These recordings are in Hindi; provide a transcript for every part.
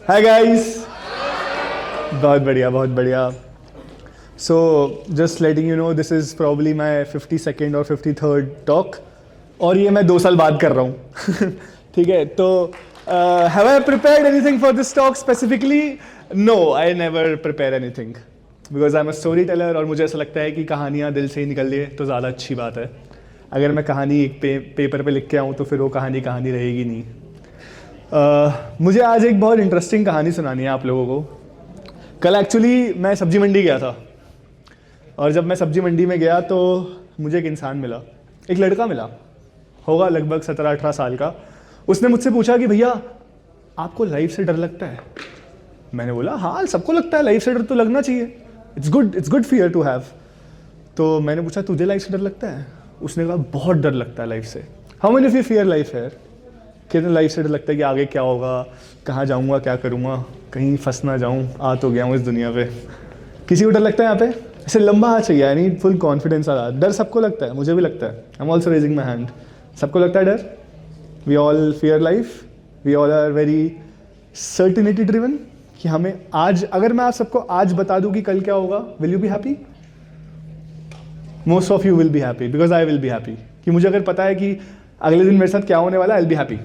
हाय गाइस, बहुत बढ़िया बहुत बढ़िया। So just letting you know this is probably my 52nd और 53rd टॉक, और ये मैं 2 साल बाद कर रहा हूँ। ठीक है, तो have I prepared anything for this talk specifically? No, I never prepare anything because I am a storyteller, और मुझे ऐसा लगता है कि कहानियाँ दिल से ही निकल जाए तो ज़्यादा अच्छी बात है। अगर मैं कहानी एक पेपर पे लिख के आऊँ तो फिर वो कहानी रहेगी नहीं। मुझे आज एक बहुत इंटरेस्टिंग कहानी सुनानी है आप लोगों को। कल एक्चुअली मैं सब्जी मंडी गया था, और जब मैं सब्जी मंडी में गया तो मुझे एक इंसान मिला, एक लड़का मिला, होगा लगभग 17-18 साल का। उसने मुझसे पूछा कि भैया आपको लाइफ से डर लगता है? मैंने बोला हाँ, सबको लगता है, लाइफ से डर तो लगना चाहिए, it's good fear to have. तो मैंने पूछा तुझे लाइफ से डर लगता है? उसने कहा बहुत डर लगता है लाइफ से। How many of you fear life है? कितने लाइफ से डर लगता है कि आगे क्या होगा, कहाँ जाऊँगा, क्या करूँगा, कहीं फंस ना जाऊँ, आ तो गया हूँ इस दुनिया पे। किसी को डर लगता है यहाँ पे? ऐसे लंबा हाथ चाहिए, यानी फुल कॉन्फिडेंस आ रहा। डर सबको लगता है, मुझे भी लगता है। I am also raising my hand. सबको लगता है डर। We all fear life, we all are very certainty driven कि हमें आज, अगर मैं आप सबको आज बता दूँ कि कल क्या होगा, will you be happy? Most of you will be happy because I will be happy. कि मुझे अगर पता है कि अगले दिन मेरे साथ क्या होने वाला है, आई विल बी हैप्पी।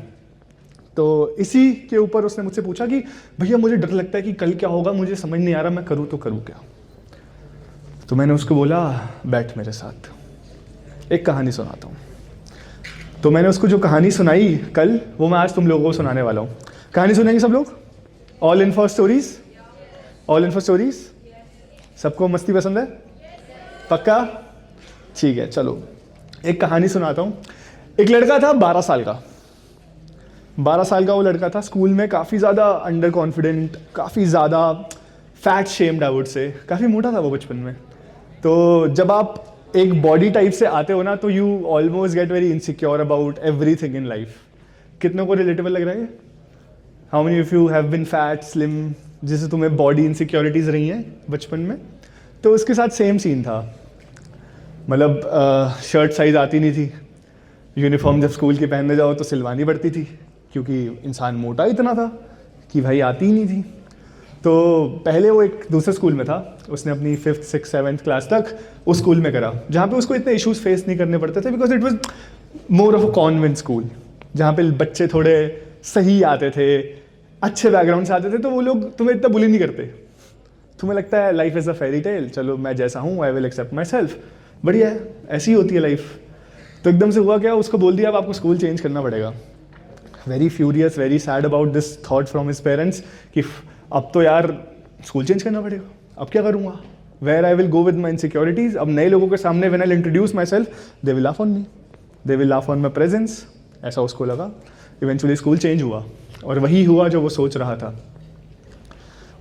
तो इसी के ऊपर उसने मुझसे पूछा कि भैया मुझे डर लगता है कि कल क्या होगा, मुझे समझ नहीं आ रहा, मैं करूँ तो करूँ क्या? तो मैंने उसको बोला बैठ मेरे साथ, एक कहानी सुनाता हूँ। तो मैंने उसको जो कहानी सुनाई कल, वो मैं आज तुम लोगों को सुनाने वाला हूँ। कहानी सुनेंगे सब लोग? All in for stories? All in for stories? सबको मस्ती पसंद है? पक्का? ठीक है, चलो एक कहानी सुनाता हूँ। एक लड़का था 12 साल का। 12 साल का वो लड़का था, स्कूल में काफ़ी ज़्यादा अंडर कॉन्फिडेंट, काफ़ी ज़्यादा fat shamed I would say, काफ़ी मोटा था वो बचपन में। तो जब आप एक बॉडी टाइप से आते हो ना, तो you almost get very insecure about everything in life. कितनों को रिलेटेबल लग रहा है? How many of you have been fat, slim, जिससे तुम्हें बॉडी इनसिक्योरिटीज़ रही हैं बचपन में? तो उसके साथ सेम सीन था। मतलब शर्ट साइज़ आती नहीं थी, यूनिफॉर्म जब स्कूल की पहनने जाओ तो सिलवानी पड़ती थी, क्योंकि इंसान मोटा इतना था कि भाई आती ही नहीं थी। तो पहले वो एक दूसरे स्कूल में था, उसने अपनी 5th 6th 7th क्लास तक उस स्कूल में करा, जहाँ पे उसको इतने इश्यूज फेस नहीं करने पड़ते थे, because it was more of a convent school, जहाँ पे बच्चे थोड़े सही आते थे, अच्छे बैकग्राउंड से आते थे, तो वो लोग तुम्हें इतना बुली नहीं करते। तुम्हें लगता है life is a fairy tale, चलो मैं जैसा हूँ I will accept myself, बढ़िया है, ऐसी होती है लाइफ। तो एकदम से हुआ क्या, उसको बोल दिया अब आपको स्कूल चेंज करना पड़ेगा। Very furious, very sad about this thought from his parents कि अब तो यार स्कूल चेंज करना पड़ेगा, अब क्या करूँगा, where I will go with my insecurities. अब नए लोगों के सामने when I will introduce myself, they will laugh on me, they will laugh on my presence, ऐसा उसको लगा। इवेंचुअली स्कूल चेंज हुआ, और वही हुआ जो वो सोच रहा था।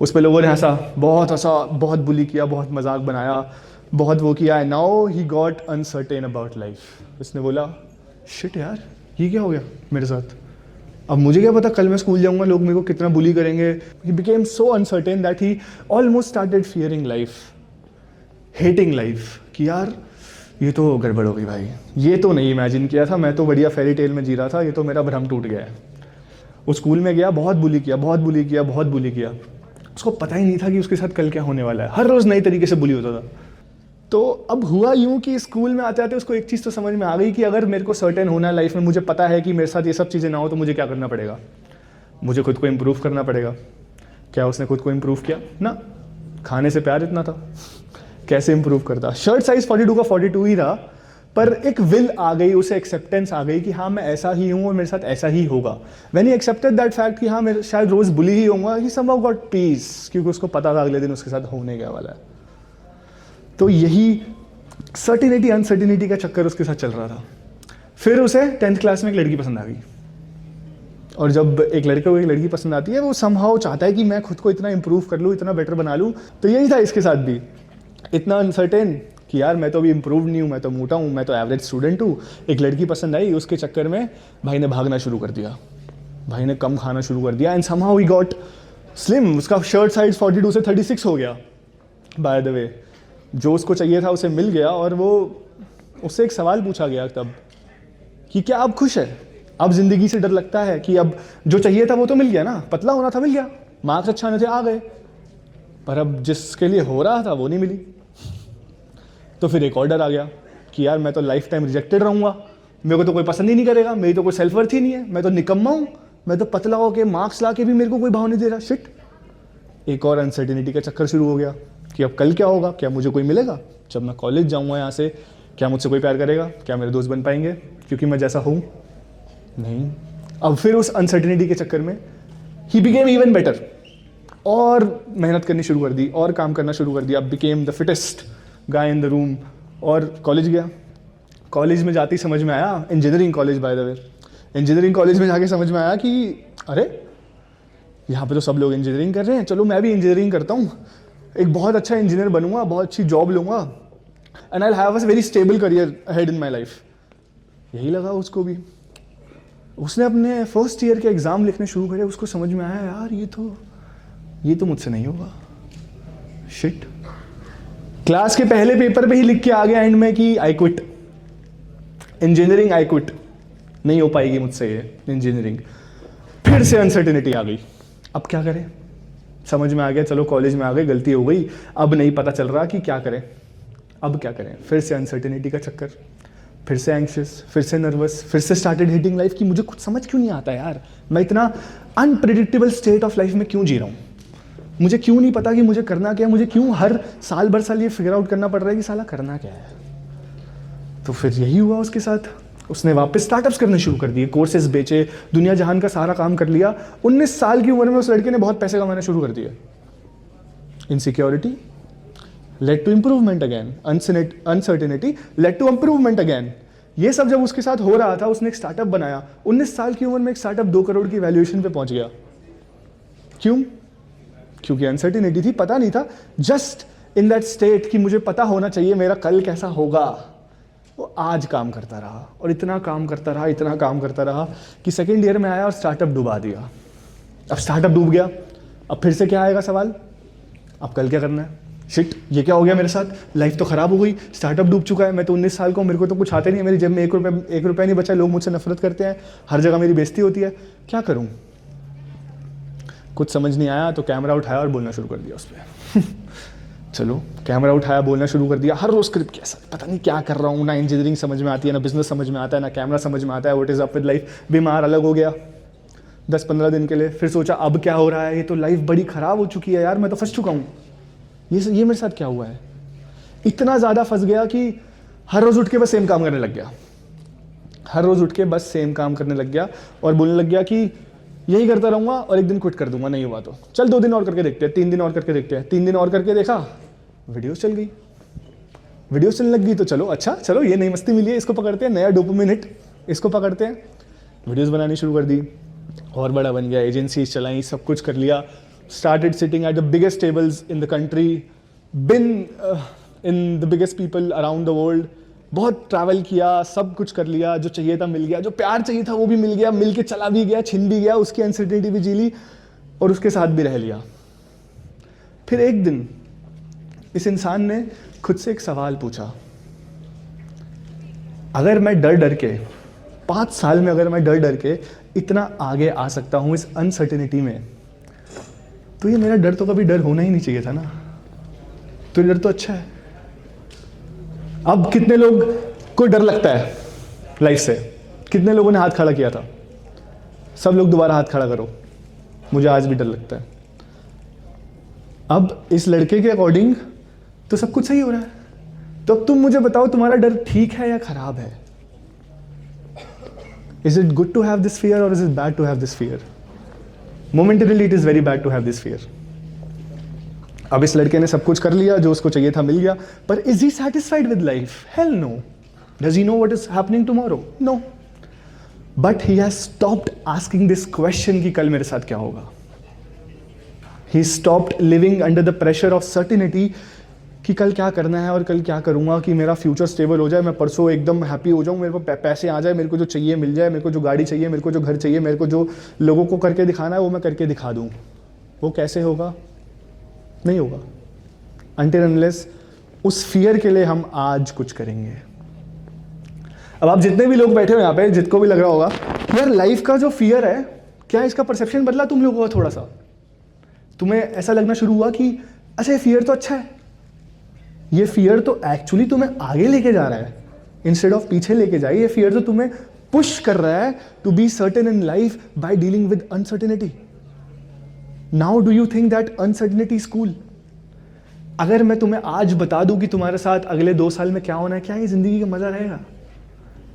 उस पर लोगों ने हंसा, बहुत बुली किया, बहुत मजाक बनाया, बहुत वो किया। Now he got uncertain about life. उसने बोला शिट यार, ये क्या हो गया मेरे साथ, अब मुझे क्या पता कल मैं स्कूल जाऊंगा लोग मेरे को कितना बुली करेंगे। He became so uncertain that he almost started fearing life, hating life, कि यार ये तो गड़बड़ हो गई भाई, ये तो नहीं इमेजिन किया था, मैं तो बढ़िया फेरी टेल में जी रहा था, ये तो मेरा भ्रम टूट गया है। वो स्कूल में गया, बहुत बुली किया। उसको पता ही नहीं था कि उसके साथ कल क्या होने वाला है। हर रोज़ नई तरीके से बुली होता था। तो अब हुआ यूँ कि स्कूल में आते आते उसको एक चीज़ तो समझ में आ गई कि अगर मेरे को सर्टेन होना है लाइफ में, मुझे पता है कि मेरे साथ ये सब चीज़ें ना हो, तो मुझे क्या करना पड़ेगा, मुझे खुद को इम्प्रूव करना पड़ेगा। क्या उसने खुद को इम्प्रूव किया? ना, खाने से प्यार इतना था, कैसे इम्प्रूव करता? शर्ट साइज़ 42 का 42 ही था, पर एक विल आ गई, उसे एक्सेप्टेंस आ गई कि हाँ मैं ऐसा ही हूँ और मेरे साथ ऐसा ही होगा। When he accepted that fact कि हाँ मैं शायद रोज़ बुली ही होऊंगा, ही समहाउ गॉट पीस, क्योंकि उसको पता था अगले दिन उसके साथ होने क्या वाला है। तो यही सर्टिनिटी अनसर्टिनिटी का चक्कर उसके साथ चल रहा था। फिर उसे 10th क्लास में एक लड़की पसंद आ गई, और जब एक लड़के को एक लड़की पसंद आती है, वो समहाउ चाहता है कि मैं खुद को इतना इंप्रूव कर लूँ, इतना बेटर बना लूँ। तो यही था इसके साथ भी, इतना अनसर्टेन कि यार मैं तो अभी इम्प्रूव नहीं हूँ, मैं तो मोटा हूँ, मैं तो एवरेज स्टूडेंट हूँ। एक लड़की पसंद आई, उसके चक्कर में भाई ने भागना शुरू कर दिया, भाई ने कम खाना शुरू कर दिया, and somehow he got slim. उसका शर्ट साइज 42 से 36 हो गया। बाय द वे, जो उसको चाहिए था उसे मिल गया, और वो उससे एक सवाल पूछा गया तब कि क्या आप खुश है? अब ज़िंदगी से डर लगता है कि अब जो चाहिए था वो तो मिल गया ना, पतला होना था मिल गया, मार्क्स अच्छा नहीं थे, आ गए, पर अब जिसके लिए हो रहा था वो नहीं मिली। तो फिर एक और डर आ गया कि यार मैं तो लाइफ टाइम रिजेक्टेड रहूँगा, मेरे को तो कोई पसंद ही नहीं करेगा, मेरी तो कोई सेल्फ वर्थ ही नहीं है, मैं तो निकम्मा हूँ, मैं तो पतला होके मार्क्स ला के भी मेरे को कोई भाव नहीं दे रहा, शिट। एक और अनसर्टिनिटी का चक्कर शुरू हो गया कि अब कल क्या होगा, क्या मुझे कोई मिलेगा जब मैं कॉलेज जाऊँगा यहाँ से, क्या मुझसे कोई प्यार करेगा, क्या मेरे दोस्त बन पाएंगे क्योंकि मैं जैसा हूँ, नहीं। अब फिर उस अनसर्टिनिटी के चक्कर में ही बिकेम इवन बेटर, और मेहनत करनी शुरू कर दी और काम करना शुरू कर दिया, became the fittest guy in the room, और कॉलेज गया। कॉलेज में जाते ही समझ में आया, engineering college by the way, engineering college में जाके समझ में आया कि अरे यहाँ पे तो सब लोग इंजीनियरिंग कर रहे हैं, चलो मैं भी इंजीनियरिंग करता हूँ, एक बहुत अच्छा इंजीनियर बनूंगा, बहुत अच्छी जॉब लूँगा, and I have a very stable career ahead in my life. यही लगा उसको भी। उसने अपने फर्स्ट ईयर के एग्ज़ाम लिखने शुरू करे, उसको समझ में आया यार ये तो मुझसे नहीं होगा, शिट। क्लास के पहले पेपर पे ही लिख के आ गया एंड में कि I quit engineering, I quit, नहीं हो पाएगी मुझसे ये इंजीनियरिंग। फिर से अनसर्टेनिटी आ गई, अब क्या करें, समझ में आ गया चलो कॉलेज में आ गए, गलती हो गई, अब नहीं पता चल रहा कि क्या करें, अब क्या करें। फिर से अनसर्टेनिटी का चक्कर, फिर से एंक्शियस, फिर से नर्वस, फिर से स्टार्टेड हेटिंग लाइफ कि मुझे कुछ समझ क्यों नहीं आता यार, मैं इतना अनप्रेडिक्टेबल स्टेट ऑफ लाइफ में क्यों जी रहा हूँ, मुझे क्यों नहीं पता कि मुझे करना क्या है, मुझे क्यों हर साल भर साल ये फिगर आउट करना पड़ रहा है कि साला करना क्या है। तो फिर यही हुआ उसके साथ, उसने वापस स्टार्टअप्स करने शुरू कर दिए, कोर्सेज बेचे, दुनिया जहान का सारा काम कर लिया। 19 साल की उम्र में उस लड़के ने बहुत पैसे कमाने शुरू कर दिए। Insecurity led to improvement again, uncertainty led to improvement again. ये सब जब उसके साथ हो रहा था, उसने एक स्टार्टअप बनाया। 19 साल की उम्र में एक स्टार्टअप 2 करोड़ की वैल्यूएशन पे पहुंच गया। क्यों? क्योंकि अनसर्टेनिटी थी, पता नहीं था। जस्ट इन दैट स्टेट कि मुझे पता होना चाहिए मेरा कल कैसा होगा, वो आज काम करता रहा और इतना काम करता रहा, इतना काम करता रहा कि सेकेंड ईयर में आया और स्टार्टअप डुबा दिया। अब स्टार्टअप डूब गया, अब फिर से क्या आएगा सवाल, अब कल क्या करना है। शिट, ये क्या हो गया मेरे साथ, लाइफ तो खराब हो गई, स्टार्टअप डूब चुका है, मैं तो 19 साल का हूँ, मेरे को तो कुछ आते नहीं है, मेरी जेब में एक रुपया नहीं बचा, लोग मुझसे नफरत करते हैं, हर जगह मेरी बेइज्जती होती है, क्या करूँ। कुछ समझ नहीं आया तो कैमरा उठाया और बोलना शुरू कर दिया उस पर। चलो कैमरा उठाया, बोलना शुरू कर दिया, हर रोज स्क्रिप्ट कैसा, पता नहीं क्या कर रहा हूँ, ना इंजीनियरिंग समझ में आती है, ना बिजनेस समझ में आता है, ना कैमरा समझ में आता है, what is up with life. बीमार अलग हो गया 10-15 दिन के लिए, फिर सोचा अब क्या हो रहा है, ये तो लाइफ बड़ी खराब हो चुकी है यार, मैं तो फंस चुका हूँ, ये मेरे साथ क्या हुआ है। इतना ज़्यादा फंस गया कि हर रोज़ उठ के बस सेम काम करने लग गया, हर रोज़ उठ के बस सेम काम करने लग गया और बोलने लग गया कि यही करता रहूँगा और एक दिन क्विट कर दूंगा, नहीं हुआ तो चल 2 दिन और करके देखते हैं, 3 दिन और करके देखते हैं। 3 दिन और करके देखा, वीडियोस चल गई, वीडियोस चलने लग गई, तो चलो अच्छा, चलो ये नई मस्ती मिली है, इसको पकड़ते हैं, नया डोपामिन हिट, इसको पकड़ते हैं। वीडियोस बनानी शुरू कर दी और बड़ा बन गया, एजेंसीज चलाई, सब कुछ कर लिया। Started sitting at the biggest tables in the country, been in the biggest people around the world, बहुत ट्रैवल किया, सब कुछ कर लिया, जो चाहिए था मिल गया, जो प्यार चाहिए था वो भी मिल गया, मिल के चला भी गया, छिन भी गया, उसकी अनसर्टेनिटी भी जी ली और उसके साथ भी रह लिया। फिर एक दिन इस इंसान ने खुद से एक सवाल पूछा, अगर मैं डर डर के 5 साल में अगर मैं डर डर के इतना आगे आ सकता हूं इस अनसर्टेनिटी में, तो ये मेरा डर तो कभी डर होना ही नहीं चाहिए था ना, तो ये डर तो अच्छा है। अब कितने लोग को डर लगता है लाइफ से, कितने लोगों ने हाथ खड़ा किया था, सब लोग दोबारा हाथ खड़ा करो, मुझे आज भी डर लगता है। अब इस लड़के के अकॉर्डिंग तो सब कुछ सही हो रहा है, तो अब तुम मुझे बताओ तुम्हारा डर ठीक है या खराब है। Is it good to have this fear or is it bad to have this fear? Momentarily it is very bad to have this fear. अब इस लड़के ने सब कुछ कर लिया, जो उसको चाहिए था मिल गया, पर is he satisfied with life? Hell no. Does he know what is happening tomorrow? No. But he has stopped asking this question कि कल मेरे साथ क्या होगा. He stopped living under the pressure of certainty कि कल क्या करना है और कल क्या करूँगा, कि मेरा फ्यूचर स्टेबल हो जाए, मैं परसों एकदम हैप्पी हो जाऊँ, मेरे को पैसे आ जाए, मेरे को जो चाहिए मिल जाए, मेरे को जो गाड़ी चाहिए, मेरे को जो घर चाहिए, मेरे को जो लोगों को करके दिखाना है वो मैं करके दिखा दूँ। वो कैसे होगा? नहीं होगा until unless उस फियर के लिए हम आज कुछ करेंगे। अब आप जितने भी लोग बैठे हो यहाँ पे, जिसको भी लग रहा होगा यार लाइफ का जो फियर है, क्या इसका परसेप्शन बदला तुम लोगों का थोड़ा सा? तुम्हें ऐसा लगना शुरू हुआ कि अच्छा ये फियर तो अच्छा है, ये फियर तो एक्चुअली तुम्हें आगे लेके जा रहा है इंस्टेड ऑफ पीछे लेके जाए। ये फियर तो तुम्हें पुश कर रहा है to be certain in life by dealing with uncertainty. Now do you think that uncertainty is cool? अगर मैं तुम्हें आज बता दूं कि तुम्हारे साथ अगले 2 साल में क्या होना है, क्या ये जिंदगी का मजा रहेगा?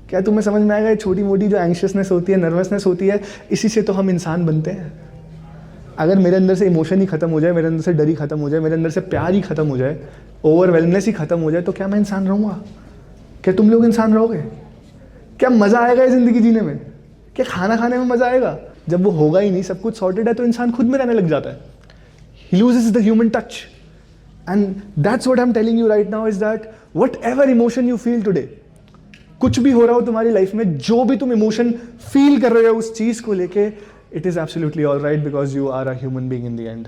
क्या तुम्हें समझ में आएगा? ये छोटी मोटी जो एंग्शियसनेस होती है, नर्वसनेस होती है, इसी से तो हम इंसान बनते हैं। अगर मेरे अंदर से इमोशन ही खत्म हो जाए, मेरे अंदर से डर ही खत्म हो जाए, मेरे अंदर से प्यार ही खत्म हो जाए, ओवरवेलनेस ही खत्म हो जाए, तो क्या मैं इंसान रहूँगा? क्या तुम लोग इंसान रहोगे? क्या मज़ा आएगा ये ज़िंदगी जीने में? क्या खाना खाने में मज़ा आएगा? जब वो होगा ही नहीं, सब कुछ सॉर्टेड है, तो इंसान खुद में रहने लग जाता है। ही loses the human touch, and that's what I am telling you right now is that whatever emotion you feel today, कुछ भी हो रहा हो तुम्हारी लाइफ में, जो भी तुम इमोशन फील कर रहे हो उस चीज़ को लेके, it is absolutely all right because you are a human being in the end.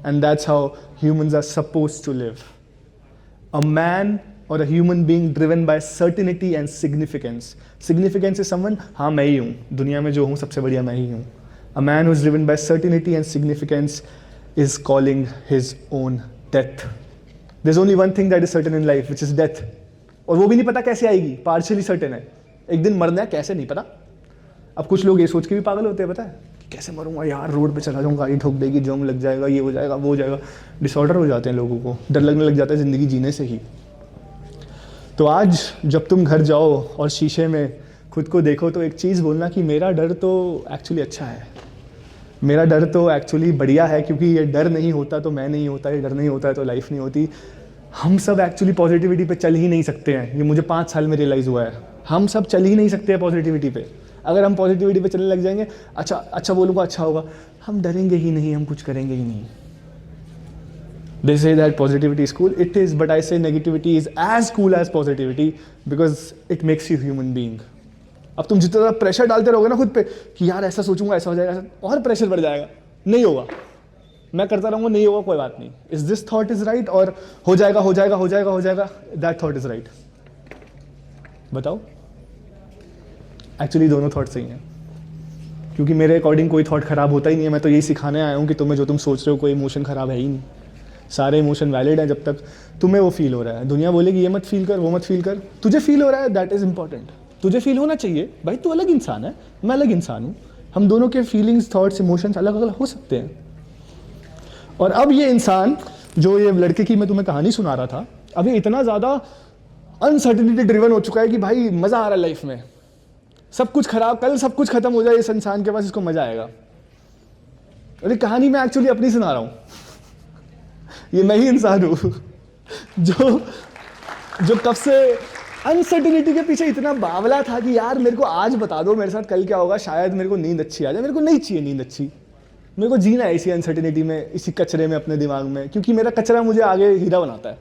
And that's how humans are supposed to live. A man or a human being driven by certainty and significance. Significance is someone, हाँ मैं ही हूँ, दुनिया में जो हूँ सबसे बढ़िया मैं ही हूँ. A man who is driven by certainty and significance is calling his own death. There's only one thing that is certain in life, which is death. और वो भी नहीं पता कैसे आएगी, partially certain है. एक दिन मरना है, कैसे नहीं पता. अब कुछ लोग ये सोच के भी पागल होते हैं, पता है, कैसे मरूंगा यार, रोड पे चला जाऊंगा, गाड़ी ठोक देगी, जम लग जाएगा, ये हो जाएगा, वो हो जाएगा। डिसऑर्डर हो जाते हैं लोगों को, डर लगने लग जाता है ज़िंदगी जीने से ही। तो आज जब तुम घर जाओ और शीशे में खुद को देखो तो एक चीज़ बोलना कि मेरा डर तो एक्चुअली अच्छा है, मेरा डर तो एक्चुअली बढ़िया है, क्योंकि ये डर नहीं होता तो मैं नहीं होता, ये डर नहीं होता है तो लाइफ नहीं होती। हम सब एक्चुअली पॉजिटिविटी पे चल ही नहीं सकते हैं, ये मुझे 5 साल में रियलाइज़ हुआ है। हम सब चल ही नहीं सकते हैं पॉजिटिविटी पे। अगर हम पॉजिटिविटी पे चलने लग जाएंगे, अच्छा बोलूँगा अच्छा होगा, हम डरेंगे ही नहीं, हम कुछ करेंगे ही नहीं। They say that positivity is cool. It is, but I say negativity is as cool as positivity because it makes you human being. अब तुम जितना ज़्यादा प्रेशर डालते रहोगे ना खुद पे कि यार ऐसा सोचूंगा ऐसा हो जाएगा, और प्रेशर बढ़ जाएगा। नहीं होगा, मैं करता रहूँगा, नहीं होगा, कोई बात नहीं। Is this thought is right? और हो जाएगा, हो जाएगा, हो जाएगा, हो जाएगा, that thought is right. बताओ, एक्चुअली दोनों थॉट सही हैं, क्योंकि मेरे अकॉर्डिंग कोई थॉट खराब होता ही नहीं है। मैं तो यही सिखाने आया हूँ कि तुम्हें जो तुम सोच रहे हो कोई इमोशन खराब है ही नहीं, सारे इमोशन वैलिड हैं जब तक तुम्हें वो फील हो रहा है। दुनिया बोलेगी ये मत फील कर, वो मत फील कर, तुझे फील हो रहा है, दैट इज़ इंपॉर्टेंट। तुझे फील होना चाहिए भाई, तू अलग इंसान है, मैं अलग इंसान हूँ, हम दोनों के फीलिंग्स, थॉट्स, इमोशंस अलग अलग हो सकते हैं। और अब ये इंसान, जो ये लड़के की मैं तुम्हें कहानी सुना रहा था, अभी इतना ज़्यादा अनसर्टेनिटी ड्रिवन हो चुका है कि भाई मज़ा आ रहा है लाइफ में, सब कुछ खराब, कल सब कुछ खत्म हो जाए इस इंसान के पास, इसको मजा आएगा। और ये कहानी मैं एक्चुअली अपनी सुना रहा हूँ, ये मैं ही इंसान हूँ जो कब से अनसर्टेनिटी के पीछे इतना बावला था कि यार मेरे को आज बता दो मेरे साथ कल क्या होगा, शायद मेरे को नींद अच्छी आ जाए। मेरे को नहीं चाहिए नींद अच्छी, मेरे को जीना है इसी अनसर्टेनिटी में, इसी कचरे में अपने दिमाग में, क्योंकि मेरा कचरा मुझे आगे हीरा बनाता है।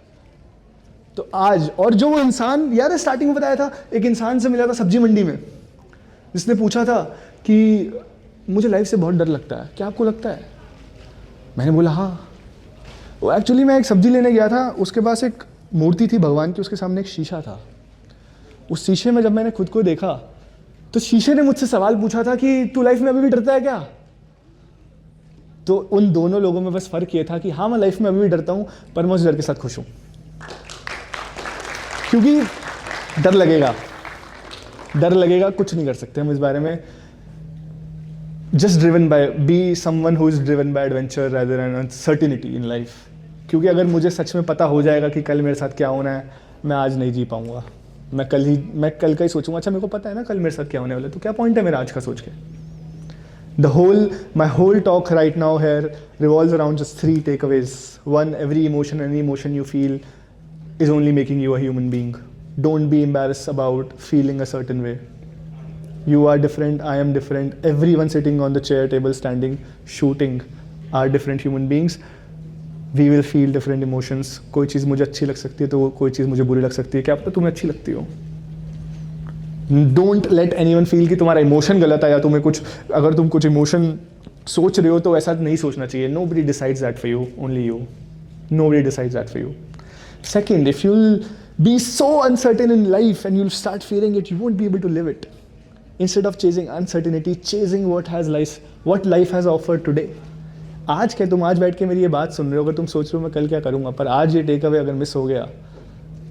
तो आज, और जो वो इंसान, यार स्टार्टिंग में बताया था, एक इंसान से मिला था सब्जी मंडी में, जिसने पूछा था कि मुझे लाइफ से बहुत डर लगता है, क्या आपको लगता है? मैंने बोला हाँ। वो एक्चुअली मैं एक सब्जी लेने गया था, उसके पास एक मूर्ति थी भगवान की, उसके सामने एक शीशा था। उस शीशे में जब मैंने खुद को देखा तो शीशे ने मुझसे सवाल पूछा था कि तू लाइफ में अभी भी डरता है क्या? तो उन दोनों लोगों में बस फर्क ये था कि हाँ मैं लाइफ में अभी भी डरता हूँ, पर मैं उस डर के साथ खुश हूँ, क्योंकि डर लगेगा, कुछ नहीं कर सकते हम इस बारे में। Just driven by, be someone who is driven by adventure rather than uncertainty in life. क्योंकि अगर मुझे सच में पता हो जाएगा कि कल मेरे साथ क्या होना है, मैं आज नहीं जी पाऊंगा। मैं कल का ही सोचूंगा, अच्छा मेरे को पता है ना कल मेरे साथ क्या होने वाला है, तो क्या पॉइंट है मेरा आज का सोच के। My whole talk right now here revolves around just 3 takeaways. 1, any emotion you feel is only making you a human being. Don't be embarrassed about feeling a certain way. You are different, I am different. Everyone sitting on the chair, table, standing, shooting are different human beings. We will feel different emotions. कोई चीज़ मुझे अच्छी लग सकती है तो कोई चीज़ मुझे बुरी लग सकती है, क्या पता तुम्हें अच्छी लगती हो। डोंट लेट एनीवन फील कि तुम्हारा इमोशन गलत है या तुम्हें कुछ, अगर तुम कुछ इमोशन सोच रहे हो तो ऐसा नहीं सोचना चाहिए। Nobody decides that for you, only you. Nobody decides that for you. Second, if you'll be so uncertain in life and you'll start fearing it, you won't be able to live it. Instead of chasing uncertainty, chasing what life has offered today. आज क्या, तुम आज बैठ के मेरी ये बात सुन रहे हो, अगर तुम सोच रहे हो मैं कल क्या करूँगा, पर आज ये टेक अवे अगर मिस हो गया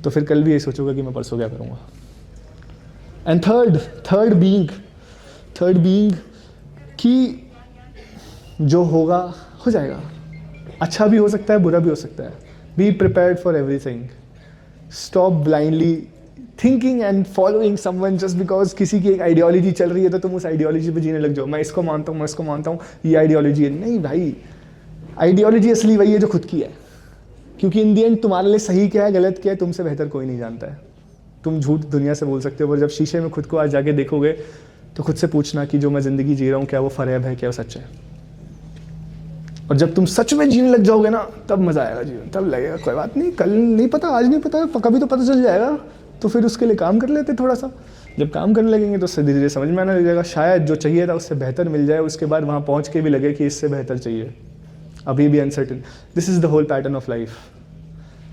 तो फिर कल भी ये सोचोगे कि मैं परसों क्या करूँगा। एंड थर्ड बीइंग कि जो होगा हो जाएगा, अच्छा भी हो सकता है, बुरा भी हो सकता है। Be prepared for everything. Stop blindly thinking and following someone just because किसी की एक आइडियोलॉजी चल रही है तो तुम उस आइडियोलॉजी पे जीने लग जाओ। मैं इसको मानता हूँ, मैं इसको मानता हूँ, ये आइडियोलॉजी है। नहीं भाई, आइडियोलॉजी असली वही है जो खुद की है, क्योंकि इन दी एंड तुम्हारे लिए सही क्या है गलत क्या है तुमसे बेहतर कोई नहीं जानता है। तुम झूठ दुनिया से बोल सकते हो, पर जब शीशे में खुद को आज जाके देखोगे तो खुद से पूछना कि जो मैं ज़िंदगी जी रहा हूँ क्या वो फरेब है, क्या वो सच है। और जब तुम सच में जीने लग जाओगे ना, तब मज़ा आएगा जीवन, तब लगेगा कोई बात नहीं, कल नहीं पता, आज नहीं पता, कभी तो पता चल जाएगा, तो फिर उसके लिए काम कर लेते थोड़ा सा। जब काम करने लगेंगे तो धीरे धीरे समझ में आने लग जाएगा, शायद जो चाहिए था उससे बेहतर मिल जाए, उसके बाद वहाँ पहुँच के भी लगे कि इससे बेहतर चाहिए, अभी भी uncertain. This is the whole pattern of life.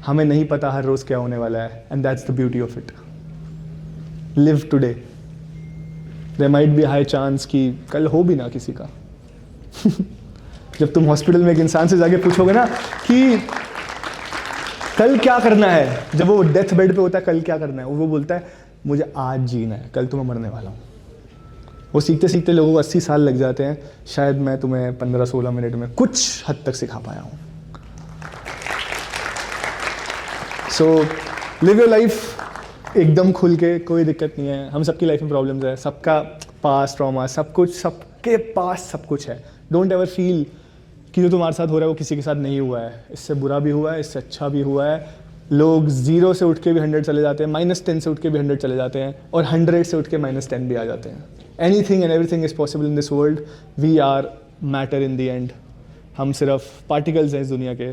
हमें नहीं पता हर रोज़ क्या होने वाला है, and that's the beauty of it. Live today, there might be high chance कि कल हो भी ना किसी का। जब तुम हॉस्पिटल में एक इंसान से जाके पूछोगे ना कि कल क्या करना है, जब वो डेथ बेड पे होता है, कल क्या करना है, वो बोलता है मुझे आज जीना है, कल तो मैं मरने वाला हूँ। वो सीखते सीखते लोगों को 80 साल लग जाते हैं, शायद मैं तुम्हें 15-16 मिनट में कुछ हद तक सिखा पाया हूँ। सो लिव योर लाइफ एकदम खुल के, कोई दिक्कत नहीं है। हम सबकी लाइफ में प्रॉब्लम्स है, सबका पास ट्रॉमा, सब कुछ, सबके पास सब कुछ है। डोंट एवर फील कि जो तुम्हारे साथ हो रहा है वो किसी के साथ नहीं हुआ है। इससे बुरा भी हुआ है, इससे अच्छा भी हुआ है। लोग 0 से उठ के भी 100 चले जाते हैं, -10 से उठ के भी 100 चले जाते हैं, और 100 से उठ के -10 भी आ जाते हैं। Anything and everything is possible in this world. We are matter in the end. हम सिर्फ पार्टिकल्स हैं इस दुनिया के,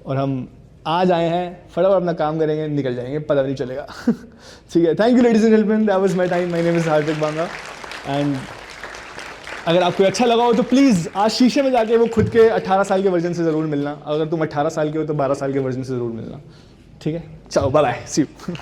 और हम आज आए हैं, फटाफट अपना काम करेंगे, निकल जाएंगे, पता नहीं चलेगा। ठीक है, thank you ladies and gentleman, that was my time. My name is Hardik Banga. And अगर आपको अच्छा लगा हो तो प्लीज़ आज शीशे में जाके वो खुद के 18 साल के वर्जन से ज़रूर मिलना। अगर तुम 18 साल के हो तो 12 साल के वर्जन से ज़रूर मिलना। ठीक है, चलो बाय बाय, सी यू।